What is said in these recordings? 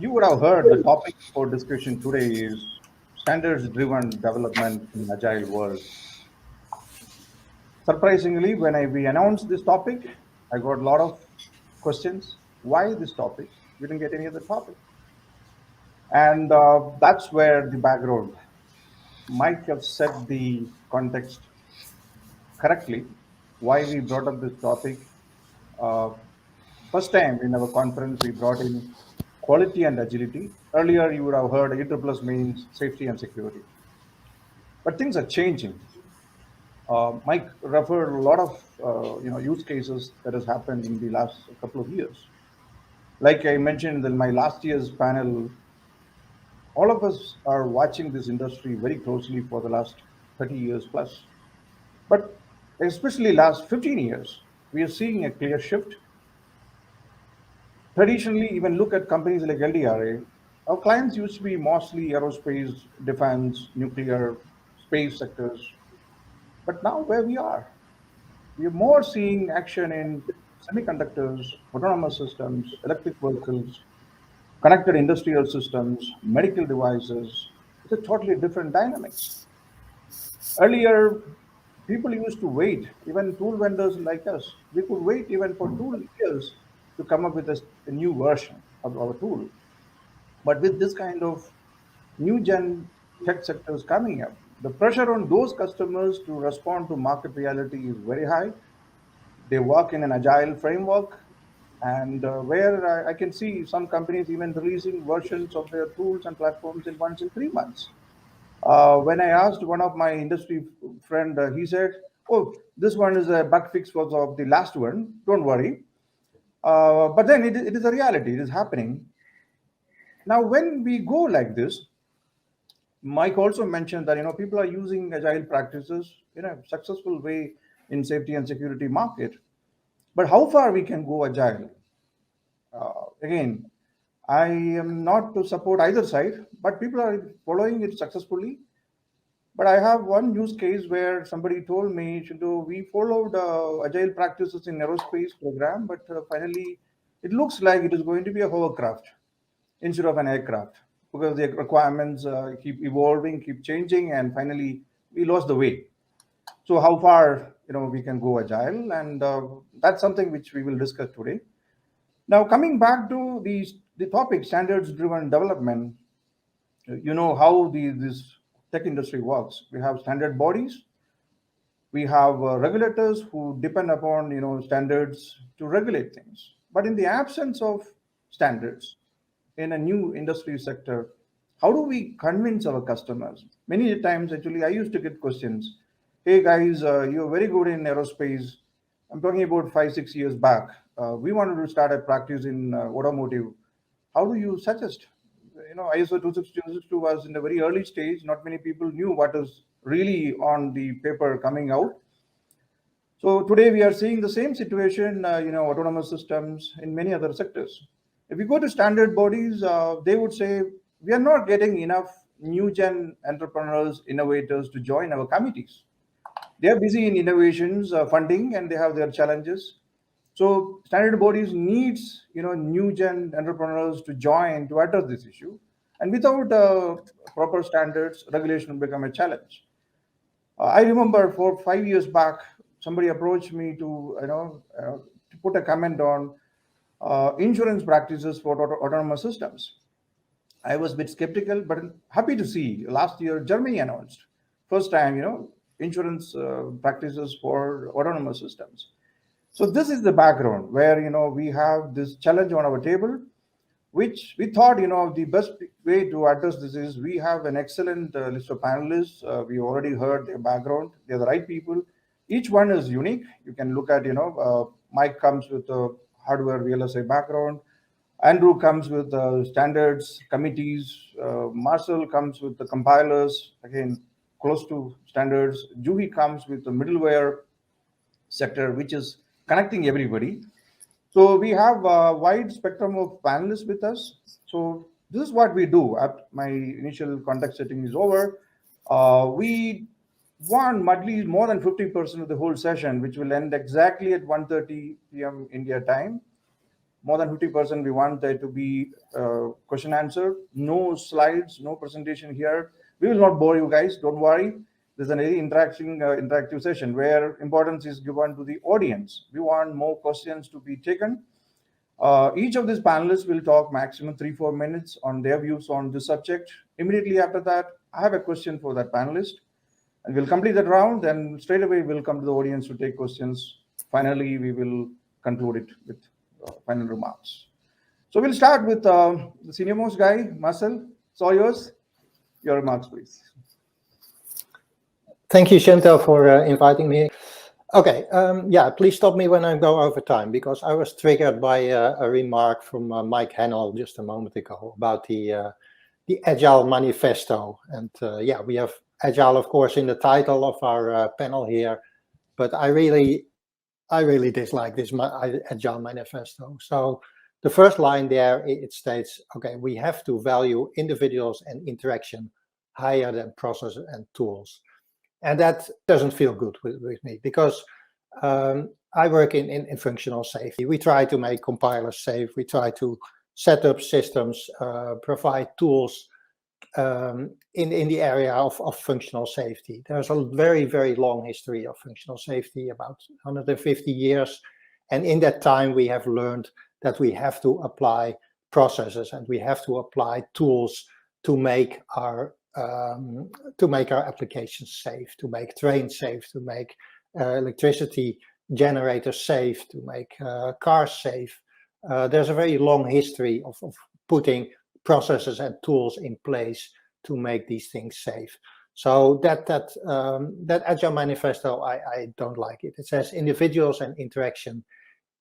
You would have heard the topic for discussion today is standards-driven development in agile world. Surprisingly, when we announced this topic, I got a lot of questions. Why this topic? We didn't get any other topic. And that's where the background might have set the context correctly. Why we brought up this topic. Uh, First time in our conference, we brought in quality and agility. Earlier, you would have heard ESSS means safety and security. But things are changing. Mike referred a lot of use cases that has happened in the last couple of years. Like I mentioned in my last year's panel, all of us are watching this industry very closely for the last 30 years plus. But especially last 15 years, we are seeing a clear shift. Traditionally, even look at companies like LDRA, our clients used to be mostly aerospace, defense, nuclear, space sectors. But now where we are, we are more seeing action in semiconductors, autonomous systems, electric vehicles, connected industrial systems, medical devices. It's a totally different dynamics. Earlier, people used to wait, even tool vendors like us, we could wait even for 2 years to come up with a new version of our tool. But with this kind of new gen tech sectors coming up, the pressure on those customers to respond to market reality is very high. They work in an agile framework, and where I can see some companies even releasing versions of their tools and platforms in once in 3 months. When I asked one of my industry friend, he said, "Oh, this one is a bug fix was of the last one. Don't worry." But then it is a reality. It is happening now. When we go like this, Mike also mentioned that people are using agile practices in a successful way in safety and security market. But how far we can go agile? Again, I am not to support either side, but people are following it successfully. But I have one use case where somebody told me, Shinto, we followed agile practices in aerospace program, but finally it looks like it is going to be a hovercraft instead of an aircraft because the requirements keep evolving, keep changing, and finally we lost the way. So how far we can go agile, and that's something which we will discuss today. Now coming back to the topic standards-driven development, you know how this tech industry works. We have standard bodies, we have regulators who depend upon standards to regulate things. But in the absence of standards in a new industry sector, how do we convince our customers? Many times, actually, I used to get questions. Hey guys, you're very good in aerospace. I'm talking about 5 6 years back. We wanted to start a practice in automotive. How do you suggest? ISO 26262 was in the very early stage. Not many people knew what is really on the paper coming out. So today we are seeing the same situation, autonomous systems in many other sectors. If we go to standard bodies, they would say we are not getting enough new gen entrepreneurs, innovators to join our committees. They are busy in innovations, funding, and they have their challenges. So standard bodies needs new gen entrepreneurs to join to address this issue, and without proper standards, regulation will become a challenge. I remember 4 5 years back, somebody approached me to put a comment on insurance practices for autonomous systems. I was a bit skeptical, but happy to see last year Germany announced first time insurance practices for autonomous systems. So this is the background where we have this challenge on our table, which we thought the best way to address this is we have an excellent list of panelists. We already heard their background; they're the right people. Each one is unique. You can look at Mike comes with a hardware VLSI background. Andrew comes with standards committees. Marcel comes with the compilers, again close to standards. Juhi comes with the middleware sector, which is connecting everybody. So we have a wide spectrum of panelists with us. So this is what we do. After my initial context setting is over, we want at least more than 50% of the whole session, which will end exactly at 1:30 p.m. India time. more than 50%, we want there to be question answer. No slides, no presentation here. We will not bore you guys. Don't worry. There's an very interactive session where importance is given to the audience. We want more questions to be taken. Each of these panelists will talk maximum 3-4 minutes on their views on this subject. Immediately after that, I have a question for that panelist, and we'll complete that round. Then straight away we'll come to the audience to take questions. Finally, we will conclude it with final remarks. So we'll start with the senior most guy, Marcel. It's all yours. Your remarks, please. Thank you, Shinto, for inviting me. Okay, yeah, please stop me when I go over time, because I was triggered by a remark from Mike Hennell just a moment ago about the Agile Manifesto. And yeah, we have Agile, of course, in the title of our panel here, but I really dislike this Agile Manifesto. So the first line there, it states, okay, we have to value individuals and interaction higher than processes and tools. And that doesn't feel good with me, because I work in functional safety. We try to make compilers safe. We try to set up systems, provide tools in the area of functional safety. There's a very, very long history of functional safety, about 150 years. And in that time, we have learned that we have to apply processes and we have to apply tools to make our applications safe, to make trains safe, to make electricity generators safe, to make cars safe. There's a very long history of putting processes and tools in place to make these things safe. So that Agile Manifesto, I don't like it. It says individuals and interaction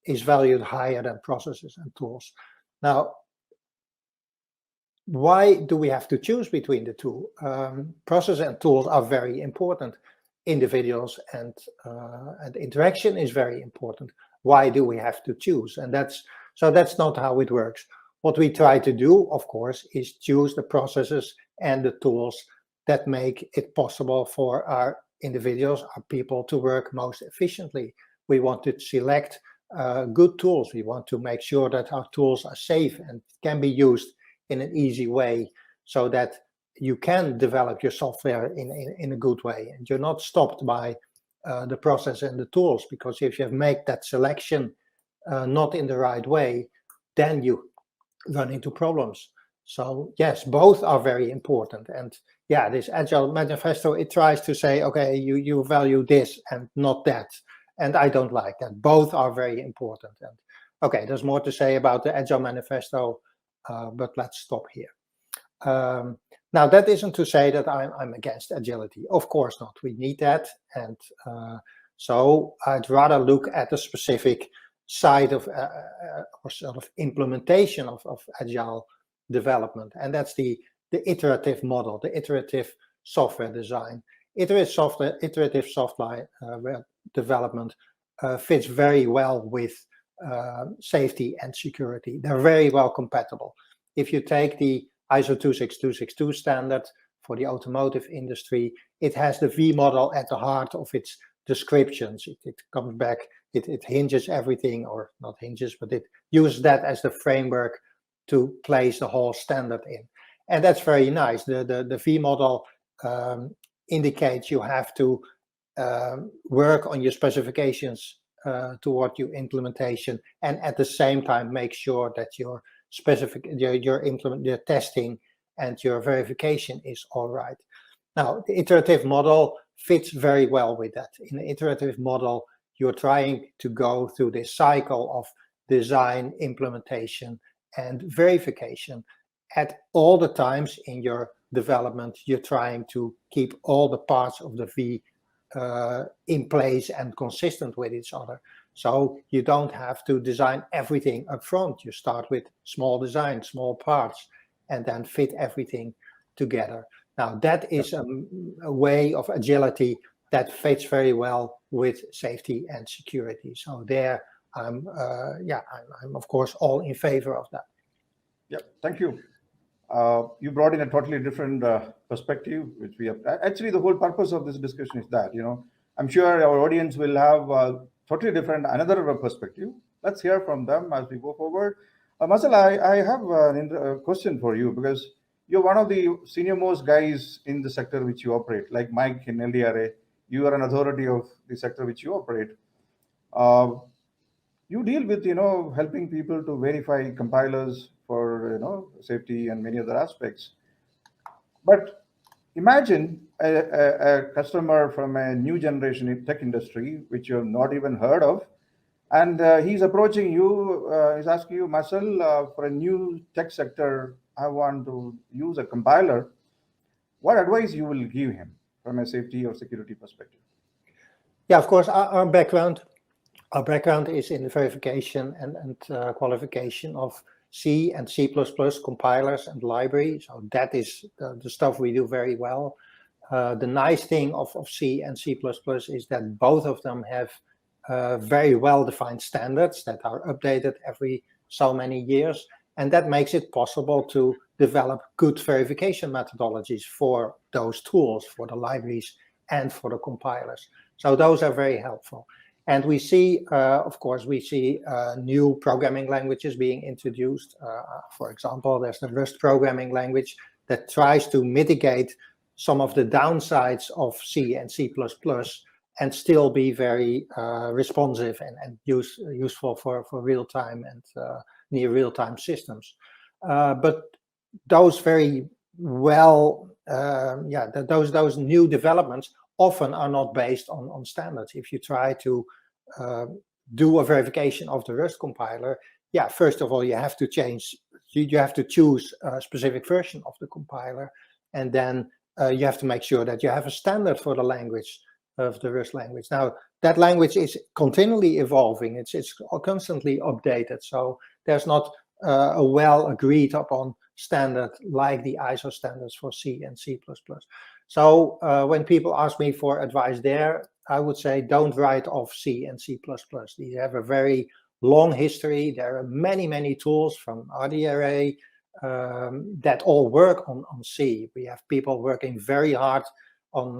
is valued higher than processes and tools. Now, why do we have to choose between the two? Process and tools are very important. Individuals and interaction is very important. Why do we have to choose? And that's not how it works. What we try to do, of course, is choose the processes and the tools that make it possible for our individuals, our people, to work most efficiently. We want to select good tools. We want to make sure that our tools are safe and can be used in an easy way, so that you can develop your software in a good way, and you're not stopped by the process and the tools. Because if you make that selection not in the right way, then you run into problems. So yes, both are very important. And yeah, this Agile Manifesto, it tries to say, okay, you value this and not that, and I don't like that. Both are very important. And okay, there's more to say about the Agile Manifesto, but let's stop here. Now, that isn't to say that I'm against agility. Of course not. We need that. And so I'd rather look at the specific side of or sort of implementation of agile development. And that's the iterative model, the iterative software design. Iterative software development fits very well with safety and security. They're very well compatible. If you take the ISO 26262 standard for the automotive industry, it has the V model at the heart of its descriptions. It comes back, it hinges everything, or not hinges, but it uses that as the framework to place the whole standard in. And that's very nice. The V model indicates you have to work on your specifications toward your implementation, and at the same time make sure that your your testing and your verification is all right. Now, the iterative model fits very well with that. In the iterative model, you're trying to go through this cycle of design, implementation, and verification. At all the times in your development, you're trying to keep all the parts of the V in place and consistent with each other. So you don't have to design everything up front. You start with small design, small parts, and then fit everything together. Now, that is a way of agility that fits very well with safety and security. So there, I'm of course all in favor of that. Yeah, thank you. You brought in a totally different perspective, which we have. Actually, the whole purpose of this discussion is that, I'm sure our audience will have totally different, another perspective. let's hear from them as we go forward. Marcel, I have a question for you, because you're one of the senior most guys in the sector which you operate, like Mike in LDRA. You are an authority of the sector which you operate. Uh, you deal with, helping people to verify compilers for, safety and many other aspects. But imagine a customer from a new generation in tech industry, which you've not even heard of, and he's approaching you, he's asking you, Marcel, for a new tech sector, I want to use a compiler. What advice you will give him from a safety or security perspective? Yeah, of course, our background is in the verification and qualification of C and C++ compilers and libraries. So that is the stuff we do very well. The nice thing of C and C++ is that both of them have very well-defined standards that are updated every so many years. And that makes it possible to develop good verification methodologies for those tools, for the libraries and for the compilers. So those are very helpful. And we see, of course, new programming languages being introduced. For example, there's the Rust programming language that tries to mitigate some of the downsides of C and C++ and still be very responsive and useful for real-time and near real-time systems. But those very those new developments often are not based on standards. If you try to do a verification of the Rust compiler, first of all, you have to choose a specific version of the compiler, and then you have to make sure that you have a standard for the language of the Rust language. Now, that language is continually evolving. It's constantly updated. So there's not a well agreed upon standard like the ISO standards for C and C++. So when people ask me for advice there, I would say don't write off C and C++. These have a very long history. There are many, many tools from LDRA that all work on C. We have people working very hard on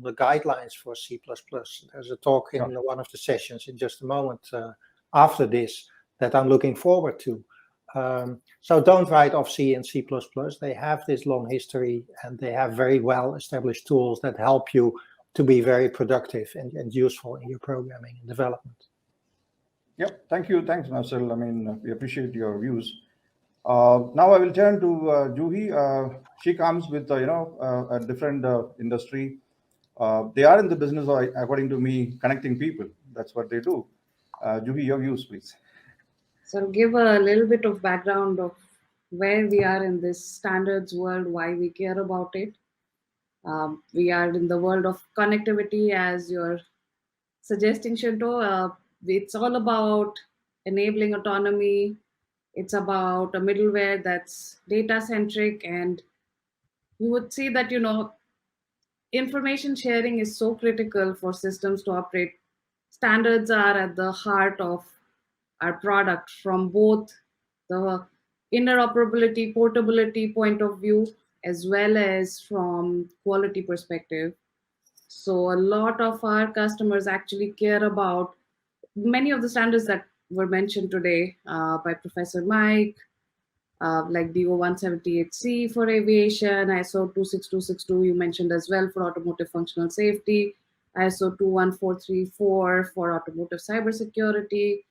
the guidelines for C++. There's a talk in one of the sessions in just a moment after this that I'm looking forward to. So don't write off C and C++. They have this long history, and they have very well-established tools that help you to be very productive and useful in your programming and development. Yep, thank you. Thanks, Marcel. I mean, we appreciate your views. Now I will turn to Juhi. She comes with, a different industry. They are in the business of, according to me, connecting people. That's what they do. Juhi, your views, please. So I'll give a little bit of background of where we are in this standards world, why we care about it. We are in the world of connectivity, as you're suggesting, Shinto. It's all about enabling autonomy. It's about a middleware that's data-centric, and you would see that, information sharing is so critical for systems to operate. Standards are at the heart of our product from both the interoperability, portability point of view, as well as from quality perspective. So a lot of our customers actually care about many of the standards that were mentioned today by Professor Mike, like DO 178C for aviation, ISO 26262 you mentioned as well for automotive functional safety, ISO 21434 for automotive cybersecurity,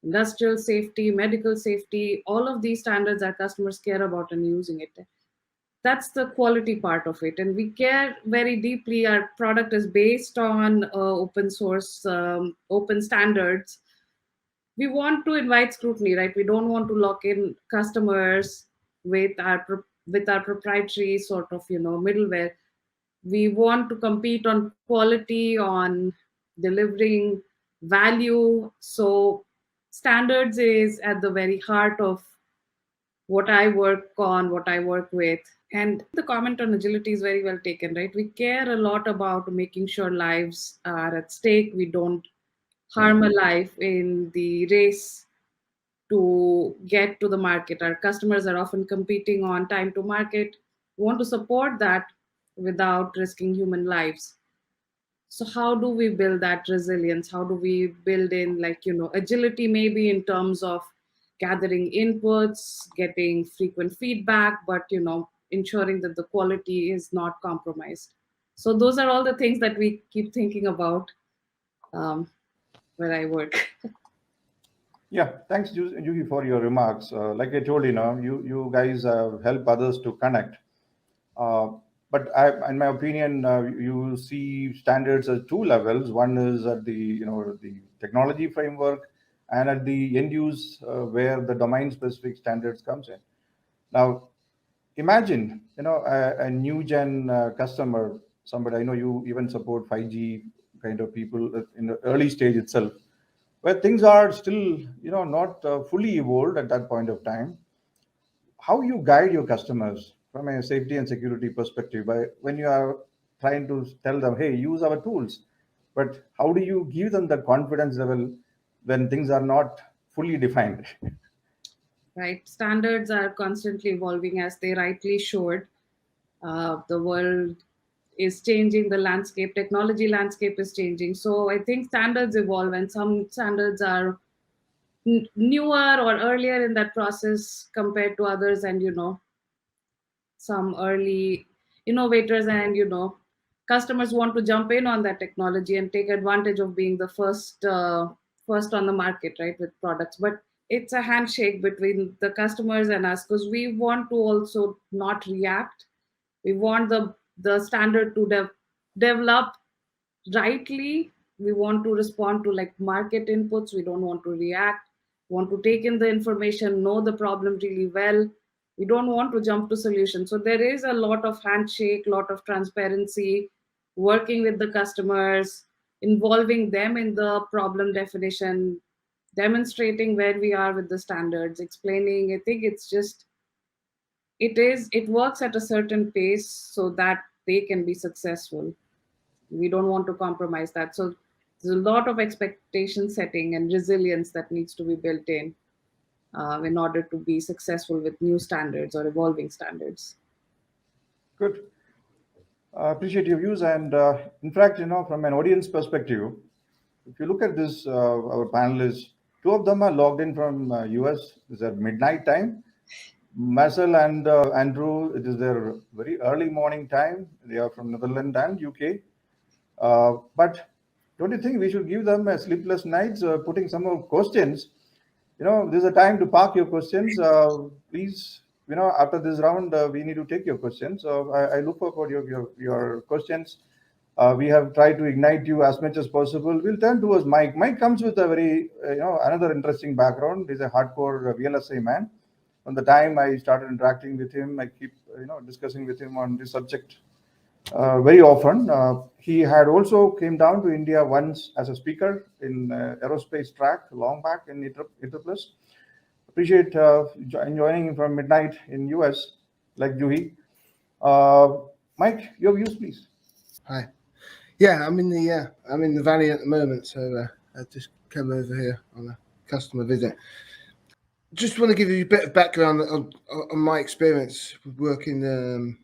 industrial safety, medical safety. All of these standards our customers care about and using it. That's the quality part of it, and we care very deeply. Our product is based on open source, open standards. We want to invite scrutiny, right? We don't want to lock in customers with our proprietary sort of middleware. We want to compete on quality, on delivering value. So standards is at the very heart of what I work on, what I work with. And the comment on agility is very well taken, right? We care a lot about making sure lives are at stake. We don't harm a life in the race to get to the market. Our customers are often competing on time to market. We want to support that without risking human lives. So how do we build that resilience? How do we build in, like, agility, maybe in terms of gathering inputs, getting frequent feedback, but ensuring that the quality is not compromised. So those are all the things that we keep thinking about um, where I work. Yeah, thanks, Juhi, for your remarks. Like I told you, you guys help others to connect. Uh, but in my opinion, you see standards as two levels. One is at the technology framework, and at the end use, where the domain-specific standards comes in. Now, imagine a new gen customer, somebody I know you even support 5G kind of people in the early stage itself, where things are still not fully evolved at that point of time. How you guide your customers from a safety and security perspective by when you are trying to tell them, hey, use our tools, but how do you give them the confidence level when things are not fully defined? Right, standards are constantly evolving, as they rightly showed. The world is changing, the landscape, technology landscape is changing. So I think standards evolve, and some standards are newer or earlier in that process compared to others, and some early innovators, and customers want to jump in on that technology and take advantage of being the first on the market, right, with products. But it's a handshake between the customers and us, because we want to also not react. We want the standard to develop rightly. We want to respond to, like, market inputs. We don't want to react. We want to take in the information, know the problem really well. We don't want to jump to solutions. So there is a lot of handshake, lot of transparency, working with the customers, involving them in the problem definition, demonstrating where we are with the standards, explaining. I think it's just, it works at a certain pace so that they can be successful. We don't want to compromise that. So there's a lot of expectation setting and resilience that needs to be built in order to be successful with new standards or evolving standards. Good. Appreciate your views. And in fact, from an audience perspective, if you look at this, our panelists, two of them are logged in from US. It's at midnight time. Marcel and Andrew, it is their very early morning time. They are from Netherlands and UK. But don't you think we should give them a sleepless nights, putting some more questions? This is a time to park your questions. Please, after this round, we need to take your questions. So I look forward to your questions. We have tried to ignite you as much as possible. We'll turn towards Mike. Mike comes with a very, another interesting background. He's a hardcore VLSI man. From the time I started interacting with him, I keep, discussing with him on this subject very often. He had also came down to India once as a speaker in aerospace track long back in ITRPLS. Appreciate joining from midnight in US, like Juhi. Mike, your views, please. Hi. Yeah, I'm in the valley at the moment, so I just came over here on a customer visit. Just want to give you a bit of background on my experience working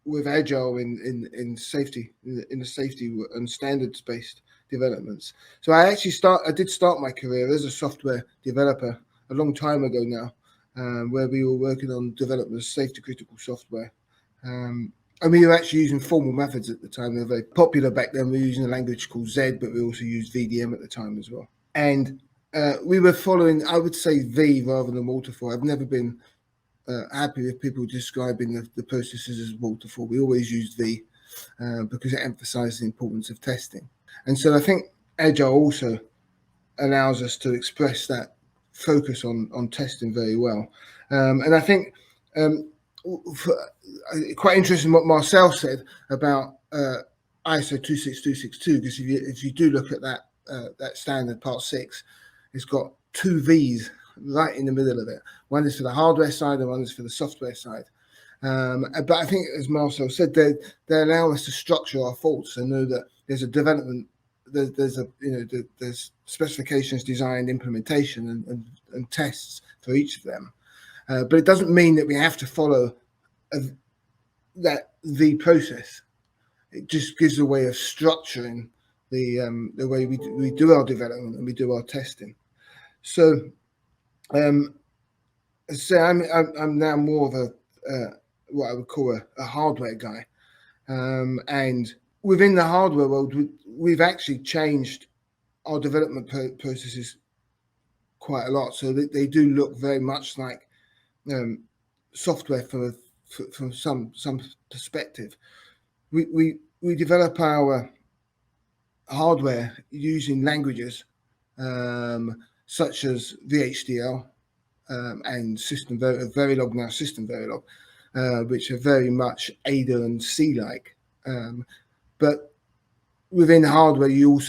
with Agile in safety, in the safety and standards-based developments. So I did start my career as a software developer a long time ago now, where we were working on development of safety critical software. And we were actually using formal methods at the time. They were very popular back then. We were using a language called Z, but we also used VDM at the time as well. And we were following, I would say, V rather than waterfall. I've never been happy with people describing the processes as waterfall. We always used V because it emphasized the importance of testing. And so I think Agile also allows us to express that focus on testing very well. And I think quite interesting what Marcel said about ISO 26262, because if you do look at that standard part 6, it's got 2 V's right in the middle of it. One is for the hardware side and one is for the software side. But I think, as Marcel said, they allow us to structure our thoughts and know that there's a development, there's specifications, design, implementation, and tests for each of them. But it doesn't mean that we have to follow that V process. it just gives a way of structuring the way we do our development and we do our testing. So, so I'm now more of a what I would call a hardware guy, and within the hardware world, we've actually changed our development processes quite a lot. So they do look very much like software from some perspective. We develop our hardware using languages such as VHDL and System Verilog, now System Verilog, which are very much Ada and C-like. But within hardware, you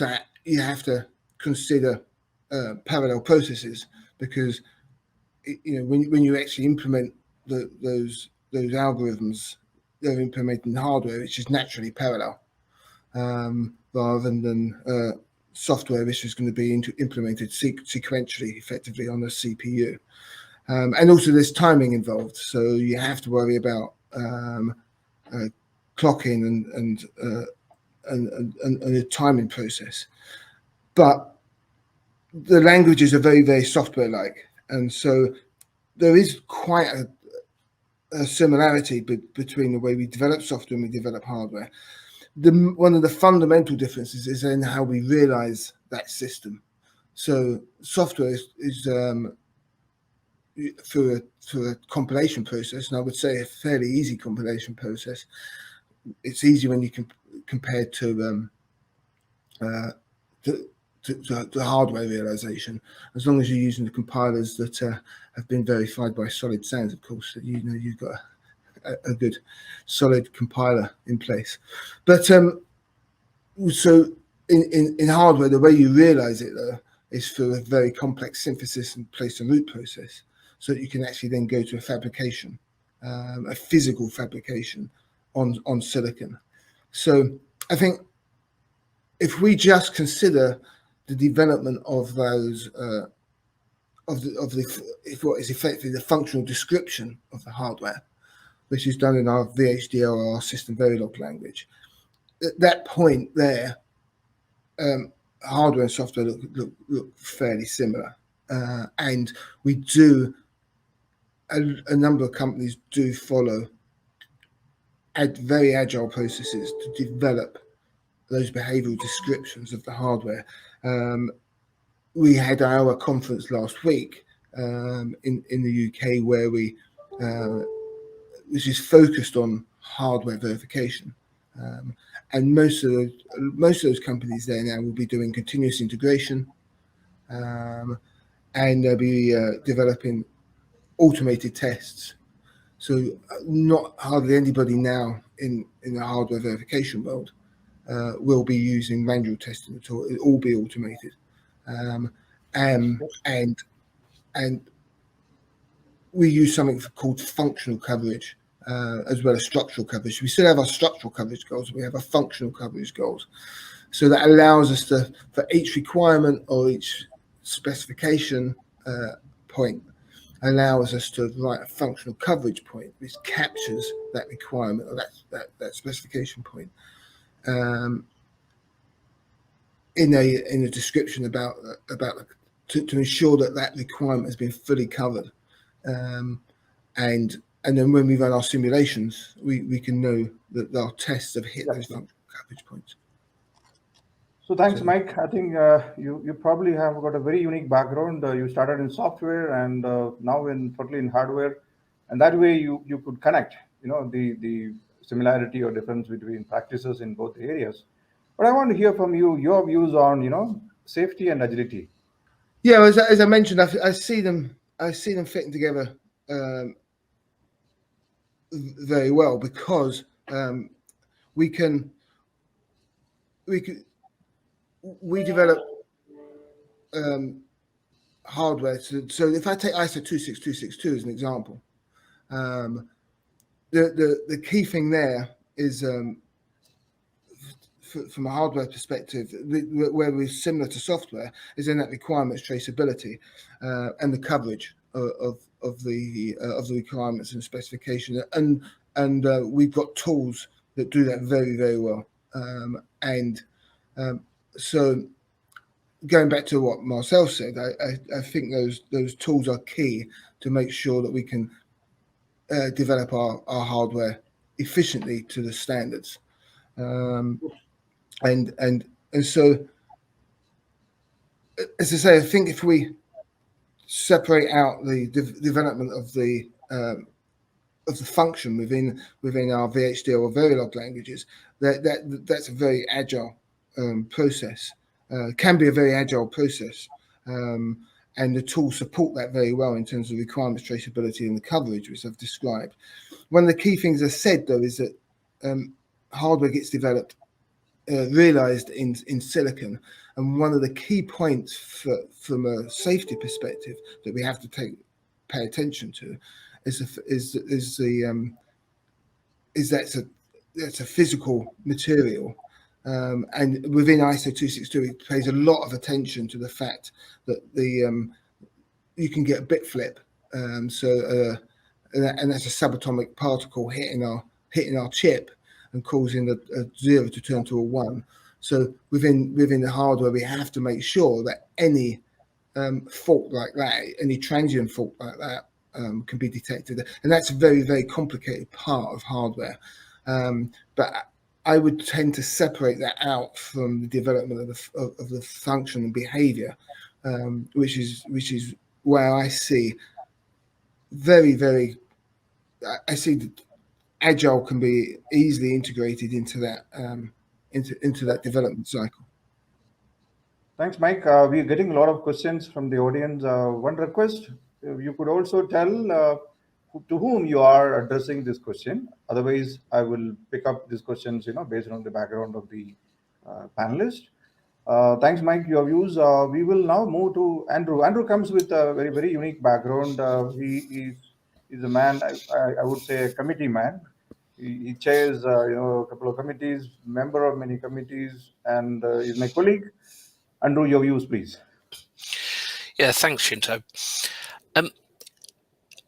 have to consider parallel processes, because when you actually implement those algorithms, they're implementing hardware which is naturally parallel, rather than software which is going to be implemented sequentially, effectively on the CPU. And also there's timing involved, so you have to worry about clocking and a timing process. But the languages are very, very software-like, and so there is quite a similarity between the way we develop software and we develop hardware. One of the fundamental differences is in how we realize that system. So software is through a compilation process, and I would say a fairly easy compilation process. It's easy when you compare to hardware realization, as long as you're using the compilers that have been verified by Solid Sands, of course, that you've got a good solid compiler in place. But so in hardware, the way you realize it though is through a very complex synthesis and place and route process, so that you can actually then go to a fabrication, a physical fabrication on silicon. So I think if we just consider the development of those what is effectively the functional description of the hardware, which is done in our VHDL or our System Verilog language, at that point there, hardware and software look fairly similar, and we do a number of companies do follow very agile processes to develop those behavioral descriptions of the hardware. We had our conference last week in the UK where which is focused on hardware verification, and most of those companies there now will be doing continuous integration, and they'll be developing automated tests. So not hardly anybody now in the hardware verification world will be using manual testing at all. It'll all be automated, and we use something called functional coverage as well as structural coverage. We still have our structural coverage goals. We have our functional coverage goals. So that allows us to, for each requirement or each specification point, allows us to write a functional coverage point which captures that requirement or that specification point in a description about to ensure that requirement has been fully covered, and then when we run our simulations, we can know that our tests have hit those functional coverage points. So thanks, Mike. I think you probably have got a very unique background. You started in software and now totally in hardware, and that way you could connect, the similarity or difference between practices in both areas. But I want to hear from you your views on safety and agility. Yeah, as I mentioned, I see them fitting together very well, because we develop hardware. So if I take ISO 26262 as an example, the key thing there is from a hardware perspective, where we're similar to software, is in that requirements traceability and the coverage of the requirements and specification, and we've got tools that do that very, very well. So going back to what Marcel said, I think those tools are key to make sure that we can develop our hardware efficiently to the standards. And so, as I say, I think if we separate out the development of the function within our VHDL or Verilog languages, that's a very agile process. Can be a very agile process, and the tools support that very well in terms of requirements traceability and the coverage, which I've described. One of the key things I said though is that hardware gets developed, realized in silicon, and one of the key points from a safety perspective that we have to pay attention to is that's a physical material, and within ISO 262 it pays a lot of attention to the fact that you can get a bit flip, and that's a subatomic particle hitting our chip and causing a 0 to turn to a 1. So within the hardware, we have to make sure that any fault like that, any transient fault like that, can be detected, and that's a very, very complicated part of hardware. But I would tend to separate that out from the development of the function and behavior, which is where I see I see that Agile can be easily integrated into that into that development cycle. Thanks, Mike. We're getting a lot of questions from the audience. One request, you could also tell to whom you are addressing this question. Otherwise, I will pick up these questions, based on the background of the panelist. Thanks, Mike, your views. We will now move to Andrew. Andrew comes with a very, very unique background. He is a man, I would say, a committee man. He chairs, a couple of committees, member of many committees, and is my colleague. Andrew, your views, please. Yeah, thanks, Shinto.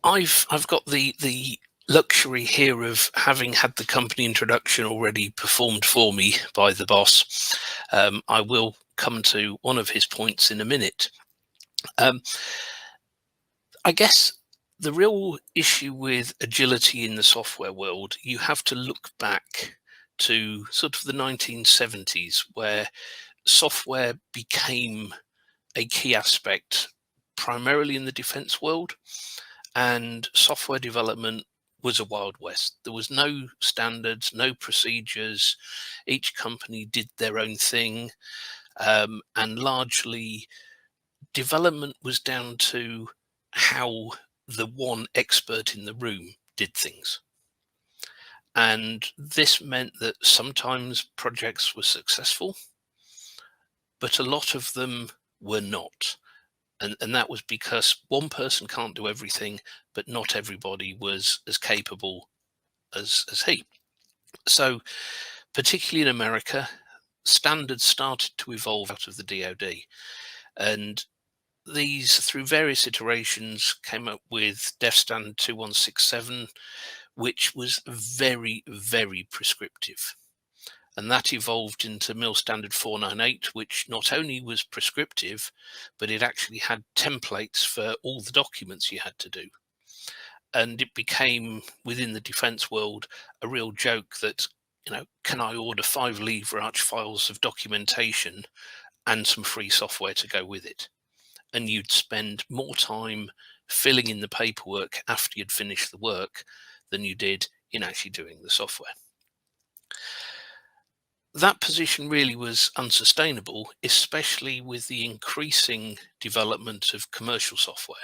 I've got the luxury here of having had the company introduction already performed for me by the boss. I will come to one of his points in a minute. I guess the real issue with agility in the software world, you have to look back to sort of the 1970s, where software became a key aspect, primarily in the defense world, and software development was a Wild West. There was no standards, no procedures. Each company did their own thing, and largely development was down to how the one expert in the room did things. And this meant that sometimes projects were successful, but a lot of them were not. And that was because one person can't do everything, but not everybody was as capable as he. So particularly in America, standards started to evolve out of the DoD. And these, through various iterations, came up with Def Standard 2167, which was very, very prescriptive. And that evolved into MIL Standard 498, which not only was prescriptive, but it actually had templates for all the documents you had to do. And it became, within the defense world, a real joke that, can I order 5 lever arch files of documentation and some free software to go with it? And you'd spend more time filling in the paperwork after you'd finished the work than you did in actually doing the software. That position really was unsustainable, especially with the increasing development of commercial software.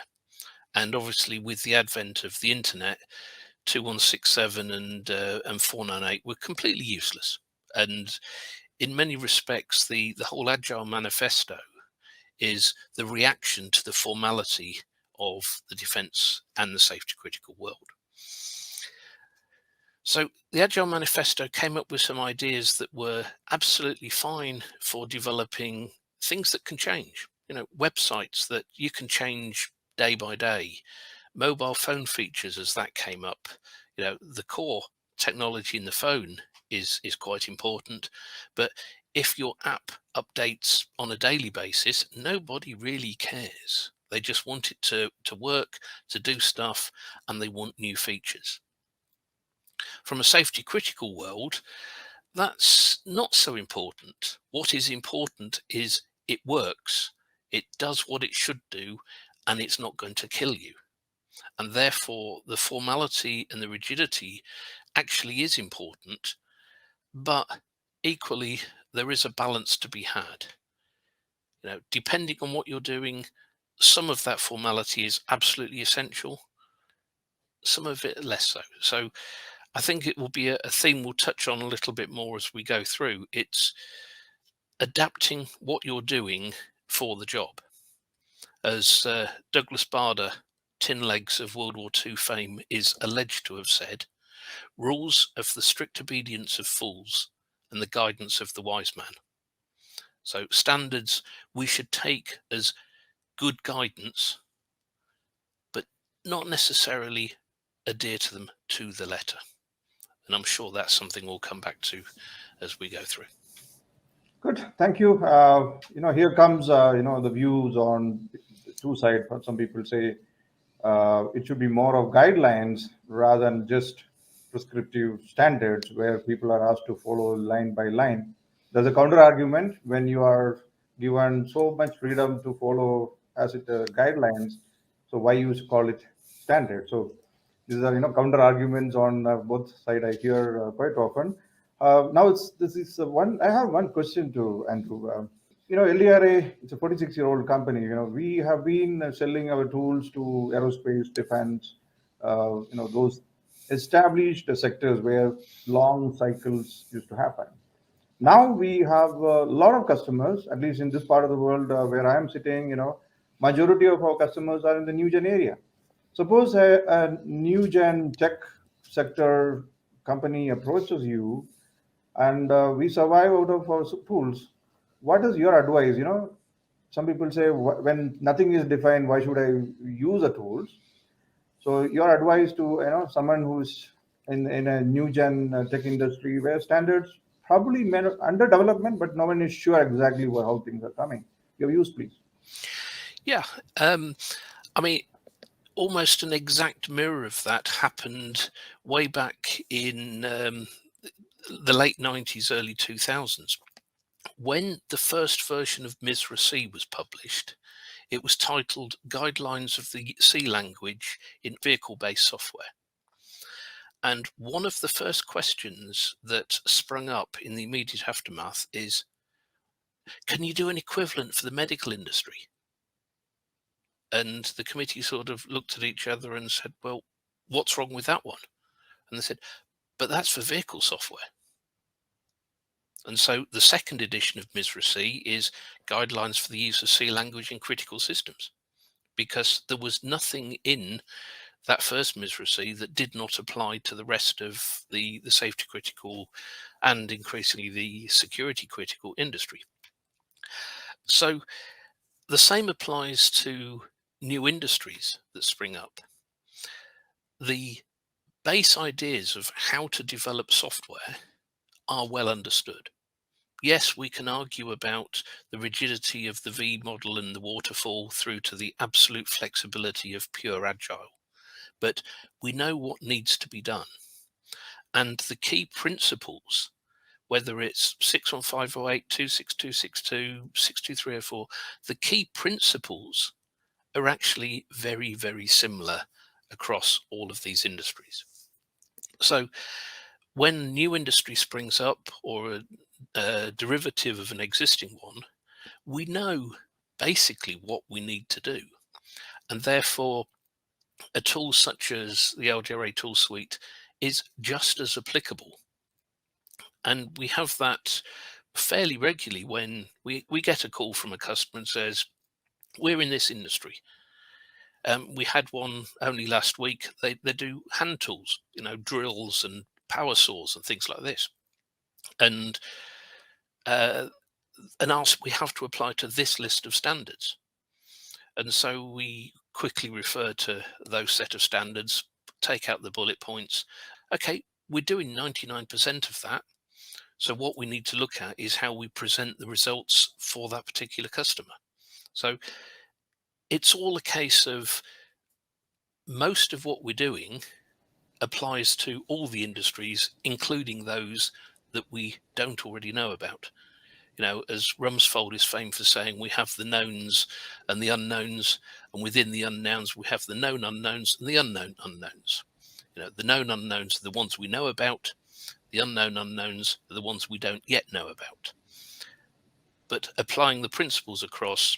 And obviously with the advent of the internet, 2167 and 498 were completely useless. And in many respects, the whole Agile manifesto is the reaction to the formality of the defense and the safety critical world. So the Agile manifesto came up with some ideas that were absolutely fine for developing things that can change, websites that you can change day by day, mobile phone features as that came up. The core technology in the phone is quite important. But if your app updates on a daily basis, nobody really cares. They just want it to work, to do stuff, and they want new features. From a safety critical world, that's not so important. What is important is it works, it does what it should do, and it's not going to kill you. And therefore, the formality and the rigidity actually is important, but equally, there is a balance to be had. Depending on what you're doing, some of that formality is absolutely essential, some of it less so. So I think it will be a theme we'll touch on a little bit more as we go through. It's adapting what you're doing for the job. As Douglas Bader, Tin Legs of World War II fame, is alleged to have said, rules of the strict obedience of fools and the guidance of the wise man. So standards we should take as good guidance, but not necessarily adhere to them to the letter. And I'm sure that's something we'll come back to as we go through. Good, thank you. Here comes the views on the two sides. Some people say it should be more of guidelines rather than just prescriptive standards where people are asked to follow line by line. There's a counter argument when you are given so much freedom to follow as it guidelines. So why you call it standard? So these are counter arguments on both sides. I hear quite often. Now this is one. I have one question to Andrew. LDRA, it's a 46-year-old company. We have been selling our tools to aerospace, defense, those established sectors where long cycles used to happen. Now we have a lot of customers, at least in this part of the world where I am sitting, majority of our customers are in the new gen area. Suppose a new gen tech sector company approaches you and we survive out of our tools. What is your advice? Some people say when nothing is defined, why should I use the tools? So your advice to someone who's in a new gen tech industry where standards probably under development, but no one is sure exactly how things are coming. Your views, please. Yeah, I mean, almost an exact mirror of that happened way back in the late 90s, early 2000s. When the first version of MISRA C was published, it was titled Guidelines of the C Language in Vehicle-Based Software. And one of the first questions that sprung up in the immediate aftermath is, can you do an equivalent for the medical industry? And the committee sort of looked at each other and said, well, what's wrong with that one? And they said, but that's for vehicle software. And so the second edition of MISRA C is Guidelines for the Use of C Language in Critical Systems, because there was nothing in that first MISRA C that did not apply to the rest of the safety critical and increasingly the security critical industry. So the same applies to new industries that spring up. The base ideas of how to develop software are well understood. Yes, we can argue about the rigidity of the V model and the waterfall through to the absolute flexibility of pure Agile, but we know what needs to be done. And the key principles, whether it's 61508, 26262, 62304, the key principles are actually very, very similar across all of these industries. So when new industry springs up or a derivative of an existing one, we know basically what we need to do. And therefore, a tool such as the LDRA tool suite is just as applicable. And we have that fairly regularly when we get a call from a customer and says, we're in this industry. We had one only last week. They do hand tools, drills and power saws and things like this. And ask, we have to apply to this list of standards. And so we quickly refer to those set of standards, take out the bullet points. Okay, we're doing 99% of that. So what we need to look at is how we present the results for that particular customer. So it's all a case of most of what we're doing applies to all the industries, including those that we don't already know about. You know, as Rumsfeld is famed for saying, we have the knowns and the unknowns, and within the unknowns, we have the known unknowns and the unknown unknowns. You know, the known unknowns are the ones we know about, the unknown unknowns are the ones we don't yet know about. But applying the principles across,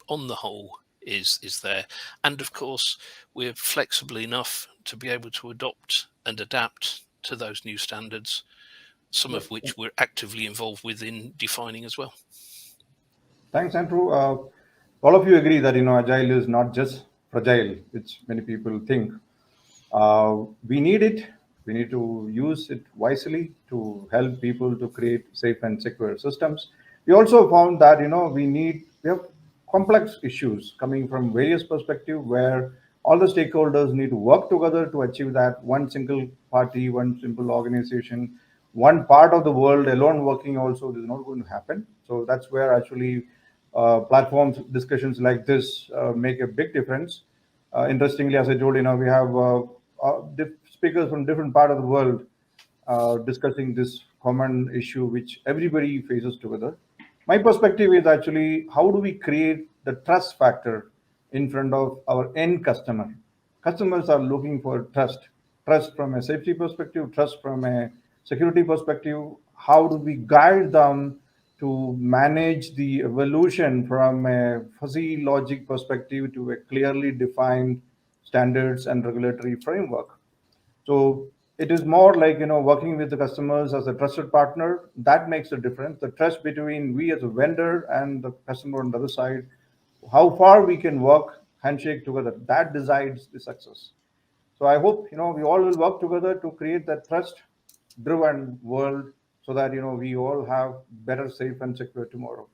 on the whole, is there. And of course, we're flexible enough to be able to adopt and adapt to those new standards, some of which we're actively involved with in defining as well. Thanks, Andrew. All of you agree that Agile is not just fragile, which many people think. We need it. We need to use it wisely to help people to create safe and secure systems. We also found that we have complex issues coming from various perspectives where all the stakeholders need to work together to achieve that. One single party, one simple organization, one part of the world alone working also is not going to happen. So that's where actually platforms discussions like this make a big difference. Interestingly, as I told we have speakers from different part of the world discussing this common issue which everybody faces together. My perspective is actually how do we create the trust factor in front of our end customer. Customers are looking for trust from a safety perspective, trust from a security perspective. How do we guide them to manage the evolution from a fuzzy logic perspective to a clearly defined standards and regulatory framework? So it is more like working with the customers as a trusted partner. That makes a difference. The trust between we as a vendor and the customer on the other side, how far we can work handshake together, that decides the success. So I hope we all will work together to create that trust-driven world so that we all have better, safe, and secure tomorrow.